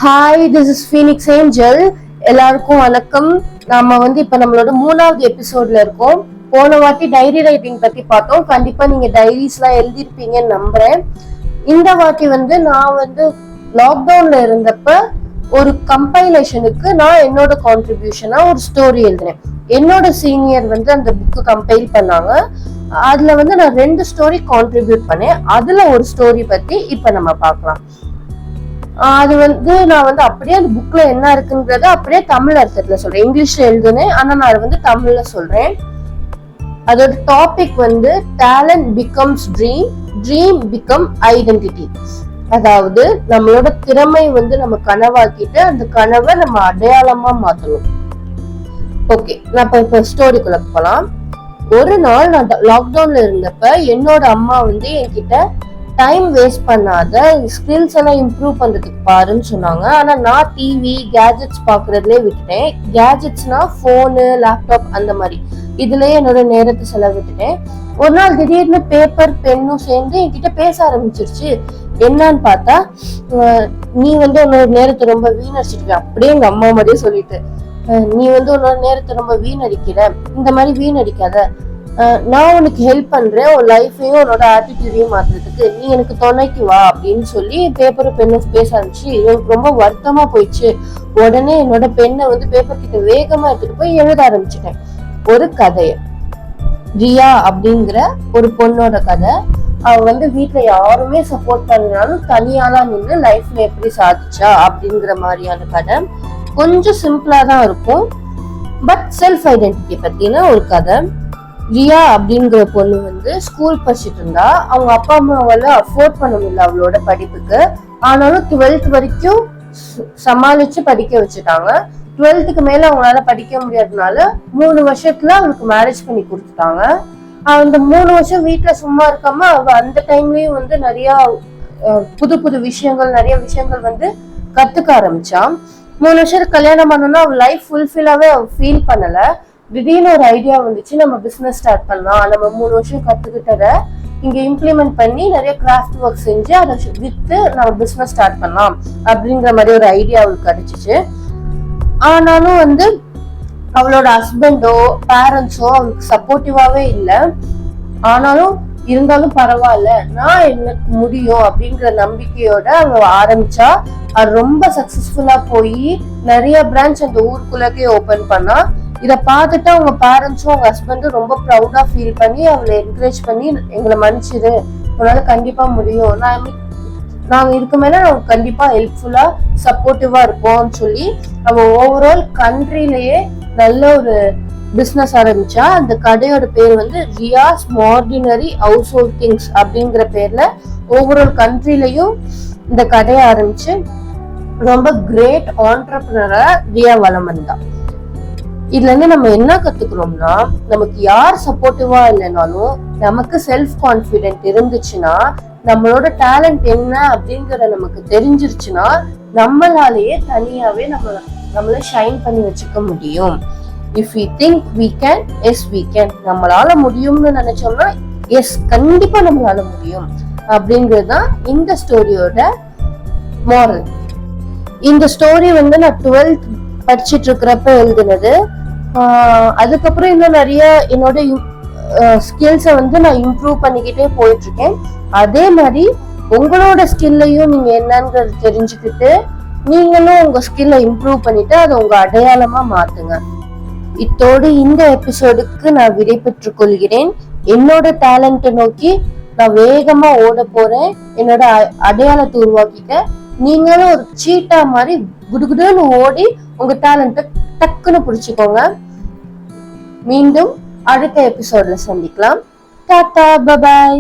Hi, this is Phoenix angel. எல்லாருக்கும் வணக்கம். நாம இப்ப நம்மளோட 3வது எபிசோட்ல இருக்கோம். போன வாட்டி டைரி ரைட்டிங் பத்தி பார்த்தோம். கண்டிப்பா நீங்க டைரிஸ் எல்லாம் எழுதிருப்பீங்கன்னு நம்புறேன். இந்த வாட்டி நான் லாக்டவுன்ல இருந்தப்ப ஒரு கம்பைலேஷனுக்கு நான் என்னோட கான்ட்ரிபியூஷனா ஒரு ஸ்டோரி எழுதினேன். என்னோட சீனியர் அந்த புக்கு கம்பைல் பண்ணாங்க. அதுல நான் 2 ஸ்டோரி கான்ட்ரிபியூட் பண்ணேன். அதுல ஒரு ஸ்டோரி பத்தி இப்ப நம்ம பார்க்கலாம். அது நான் அப்படியே அந்த புக்ல என்ன இருக்குன்றத அப்படியே தமிழ் அர்த்தத்துல சொல்றேன். இங்கிலீஷ்ல எழுதுனேன், ஆனா நான் அதை தமிழ்ல சொல்றேன். அதோட topic talent becomes dream, dream become identity. அதாவது நம்மளோட திறமை நம்ம கனவாக்கிட்டு அந்த கனவை நம்ம அடையாளமா மாத்தணும். ஓகே, நான் இப்ப ஸ்டோரிக்குள்ள போலாம். ஒரு நாள் நான் லாக்டவுன்ல இருந்தப்ப என்னோட அம்மா என்கிட்ட டைம் வேஸ்ட் பண்ணாத, ஸ்கில்ஸ் எல்லாம் இம்ப்ரூவ் பண்றதுக்கு பாருன்னு சொன்னாங்க. ஆனா நான் டிவி கேஜெட்ஸ் பாக்குறதுலே விட்டுட்டேன். கேஜெட்ஸ்னா போனு, லேப்டாப் அந்த மாதிரி இதுலயே என்னோட நேரத்தை செலவிட்டுட்டேன். ஒரு நாள் திடீர்னு பேப்பர் பென்னும் சேர்ந்து என்கிட்ட பேச ஆரம்பிச்சிருச்சு. என்னன்னு பார்த்தா, நீ உன்னோட நேரத்தை ரொம்ப வீணடிச்சிருக்க. அப்படியே எங்க அம்மா மாதிரியே சொல்லிட்டு, நீ உன்னோட நேரத்தை ரொம்ப வீணடிக்கிற, இந்த மாதிரி வீணடிக்காத, நான் உனக்கு ஹெல்ப் பண்றேன், உன் லைஃபையும் உன்னோட ஆட்டிடியூடையும் மாத்துறதுக்கு, நீ எனக்கு துணைக்கு வா அப்படின்னு சொல்லி பேப்பரும் பெண்ணும் பேச ஆரம்பிச்சு. எனக்கு ரொம்ப வருத்தமா போயிடுச்சு. உடனே என்னோட பெண்ணை பேப்பர் கிட்ட வேகமா எடுத்துட்டு போய் எழுத ஆரம்பிச்சுட்டேன். ஒரு கதைய, ரியா அப்படிங்கிற ஒரு பொண்ணோட கதை. அவ வீட்டுல யாருமே சப்போர்ட் பண்ணாலும் தனியாலாம் நின்று லைஃப்ல எப்படி சாதிச்சா அப்படிங்கிற மாதிரியான கதை. கொஞ்சம் சிம்பிளா தான் இருக்கும், பட் செல்ஃப் ஐடென்டிட்டி பத்தின ஒரு கதை. ரியா அப்படிங்கிற பொண்ணு ஸ்கூல் படிச்சுட்டு இருந்தா. அவங்க அப்பா அம்மாவால அஃபோர்ட் பண்ண முடியல அவளோட படிப்புக்கு. ஆனாலும் 12th வரைக்கும் சமாளிச்சு படிக்க வச்சுட்டாங்க. 12th மேல அவங்களால படிக்க முடியாததுனால 3 வருஷத்துல அவளுக்கு மேரேஜ் பண்ணி கொடுத்துட்டாங்க. அந்த 3 வருஷம் வீட்டுல சும்மா இருக்காம அவ அந்த டைம்லயும் நிறைய புது புது விஷயங்கள், நிறைய விஷயங்கள் கத்துக்க ஆரம்பிச்சான். 3 வருஷத்துக்கு கல்யாணம் பண்ணோம்னா அவ லைஃப் ஃபுல்ஃபில்லாவே அவ ஃபீல் பண்ணல. திடீர்னு ஒரு ஐடியா வந்துச்சு, நம்ம பிசினஸ் ஸ்டார்ட் பண்ணலாம், நம்ம 3 வருஷம் கத்துக்கிட்டத இங்க இம்ப்ளிமெண்ட் பண்ணி நிறைய கிராஃப்ட் ஒர்க் செஞ்சு அதை வித்து நம்ம பிசினஸ் ஸ்டார்ட் பண்ணலாம் அப்படிங்கிற மாதிரி ஒரு ஐடியா அவளுக்கு கிடைச்சிச்சு. ஆனாலும் அவளோட ஹஸ்பண்டோ பேரண்ட்ஸோ அவளுக்கு சப்போர்ட்டிவாவே இல்லை. ஆனாலும் இருந்தாலும் பரவாயில்ல, நான் எனக்கு முடியும் அப்படிங்கிற நம்பிக்கையோட அவ ஆரம்பிச்சா. அது ரொம்ப சக்சஸ்ஃபுல்லா போய் நிறைய பிரான்ச் அந்த ஊருக்குள்ளக்கே ஓபன் பண்ணா. இதை பார்த்துட்டு அவங்க பேரண்ட்ஸும் அவங்க ஹஸ்பண்டும் ரொம்ப ப்ரௌடா ஃபீல் பண்ணி அவளை என்கரேஜ் பண்ணி, எங்களை மன்னிச்சிரு, உன்னால கண்டிப்பா முடியும், நாங்க இதுக்கு மேல நமக்கு கண்டிப்பா ஹெல்ப்ஃபுல்லா சப்போர்ட்டிவா இருப்போம்னு சொல்லி அவ ஓவரால் கண்ட்ரிலேயே நல்ல ஒரு பிசினஸ் ஆரம்பிச்சா. அந்த கடையோட பேர் Riyaz ordinary household things அப்படிங்கிற பேர்ல ஓவரால் கண்ட்ரிலையும் இந்த கடையை ஆரம்பிச்சு ரொம்ப கிரேட் ஆண்டர்பிரினரா ரியா வலம் வந்தா. இதுல நம்ம என்ன கத்துக்கிறோம்னா, நமக்கு யார் சப்போர்ட்டிவா இல்லைனாலும் நமக்கு செல்ஃப் கான்பிடென்ட் இருந்துச்சுன்னா, நம்மளோட டேலண்ட் என்ன அப்படிங்கற நமக்கு தெரிஞ்சிருச்சுன்னா, நம்மளாலேயே தனியாவே நம்மள ஷைன் பண்ணி வச்சுக்க முடியும். If we think we can, yes we can. நம்மளால முடியும்னு நினைச்சோம்னா எஸ், கண்டிப்பா நம்மளால முடியும் அப்படிங்கறதுதான் இந்த ஸ்டோரியோட மாரல். இந்த ஸ்டோரி நான் 12th படிச்சுட்டு இருக்கிறப்ப எழுதுனது. அதுக்கப்புறம் இன்னும் நிறைய என்னோட ஸ்கில்ஸை நான் இம்ப்ரூவ் பண்ணிக்கிட்டே போயிட்டு இருக்கேன். அதே மாதிரி உங்களோட ஸ்கில்லையும் நீங்க என்னங்கிறது தெரிஞ்சுக்கிட்டு நீங்களும் உங்க ஸ்கில்லை இம்ப்ரூவ் பண்ணிட்டு அதை உங்க அடையாளமா மாத்துங்க. இத்தோடு இந்த எபிசோடுக்கு நான் விடை பெற்றுக் கொள்கிறேன். என்னோட டேலண்ட்டை நோக்கி நான் வேகமா ஓட போறேன். என்னோட அடையாளத்தை உருவாக்கிட்ட நீங்களும் ஒரு சீட்டா மாதிரி குடுகுடுன்னு ஓடி உங்க டேலண்ட்டை டக்குன்னு புடிச்சுக்கோங்க. மீண்டும் அடுத்த எபிசோட்ல சந்திக்கலாம். Tata, bye bye.